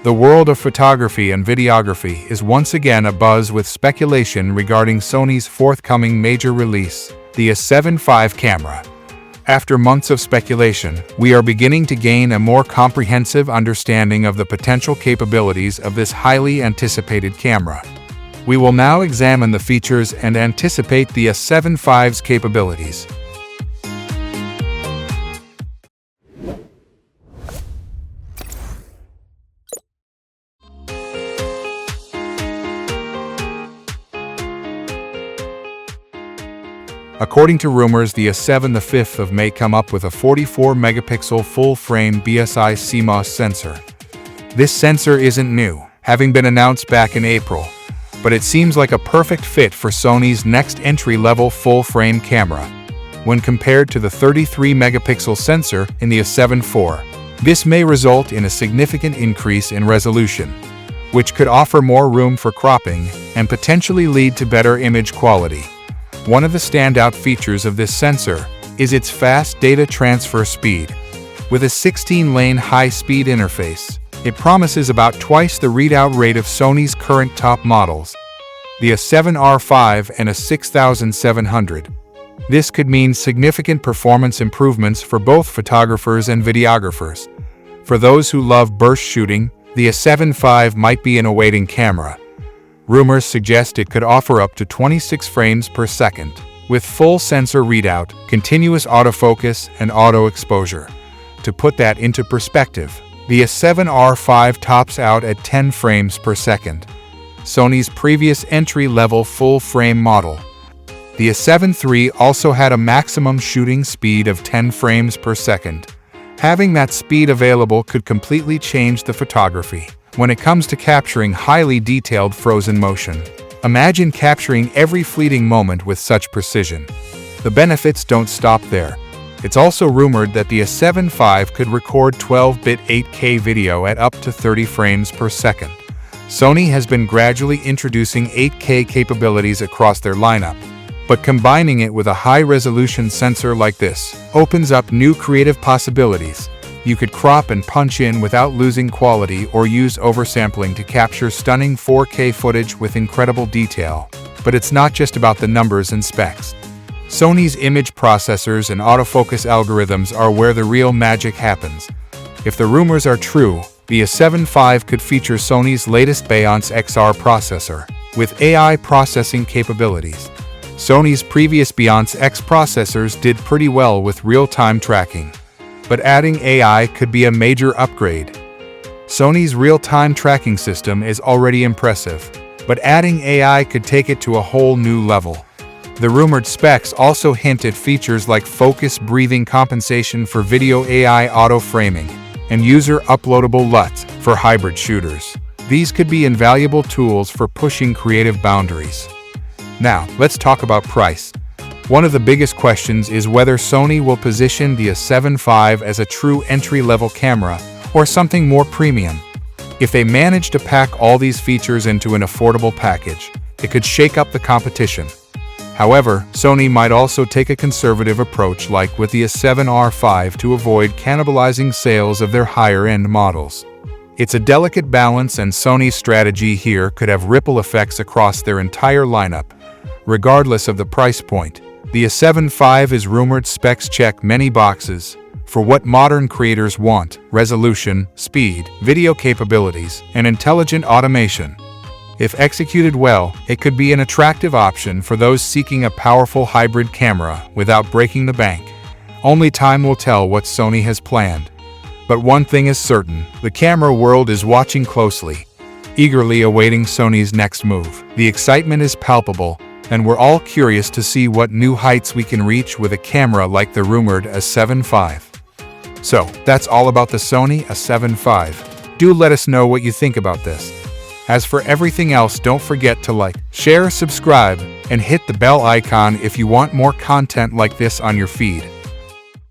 The world of photography and videography is once again abuzz with speculation regarding Sony's forthcoming major release, the A7 V camera. After months of speculation, we are beginning to gain a more comprehensive understanding of the potential capabilities of this highly anticipated camera. We will now examine the features and anticipate the A7 V's capabilities. According to rumors, the A7 V may come up with a 44-megapixel full-frame BSI CMOS sensor. This sensor isn't new, having been announced back in April, but it seems like a perfect fit for Sony's next entry-level full-frame camera. When compared to the 33-megapixel sensor in the A7 IV, this may result in a significant increase in resolution, which could offer more room for cropping and potentially lead to better image quality. One of the standout features of this sensor is its fast data transfer speed. With a 16-lane high-speed interface, it promises about twice the readout rate of Sony's current top models, the A7R V and a 6700. This could mean significant performance improvements for both photographers and videographers. For those who love burst shooting, the A7 V might be an awaiting camera. Rumors suggest it could offer up to 26 frames per second, with full sensor readout, continuous autofocus, and auto exposure. To put that into perspective, the A7R V tops out at 10 frames per second, Sony's previous entry-level full-frame model. The A7 III also had a maximum shooting speed of 10 frames per second. Having that speed available could completely change the photography when it comes to capturing highly detailed frozen motion. Imagine capturing every fleeting moment with such precision. The benefits don't stop there. It's also rumored that the A7 V could record 12-bit 8K video at up to 30 frames per second. Sony has been gradually introducing 8K capabilities across their lineup, but combining it with a high-resolution sensor like this opens up new creative possibilities. You could crop and punch in without losing quality or use oversampling to capture stunning 4K footage with incredible detail. But it's not just about the numbers and specs. Sony's image processors and autofocus algorithms are where the real magic happens. If the rumors are true, the A7 V could feature Sony's latest Beyonce XR processor, with AI processing capabilities. Sony's previous Beyonce X processors did pretty well with real-time tracking, but adding AI could be a major upgrade. Sony's real-time tracking system is already impressive, but adding AI could take it to a whole new level. The rumored specs also hint at features like focus breathing compensation for video AI auto-framing and user-uploadable LUTs for hybrid shooters. These could be invaluable tools for pushing creative boundaries. Now, let's talk about price. One of the biggest questions is whether Sony will position the A7 V as a true entry-level camera or something more premium. If they manage to pack all these features into an affordable package, it could shake up the competition. However, Sony might also take a conservative approach like with the A7R V to avoid cannibalizing sales of their higher-end models. It's a delicate balance, and Sony's strategy here could have ripple effects across their entire lineup. Regardless of the price point, the A7 V's rumored specs check many boxes for what modern creators want: resolution, speed, video capabilities, and intelligent automation. If executed well, it could be an attractive option for those seeking a powerful hybrid camera without breaking the bank. Only time will tell what Sony has planned. But one thing is certain: the camera world is watching closely, eagerly awaiting Sony's next move. The excitement is palpable, and we're all curious to see what new heights we can reach with a camera like the rumored A7 V. So, that's all about the Sony A7 V. Do let us know what you think about this. As for everything else, don't forget to like, share, subscribe, and hit the bell icon if you want more content like this on your feed.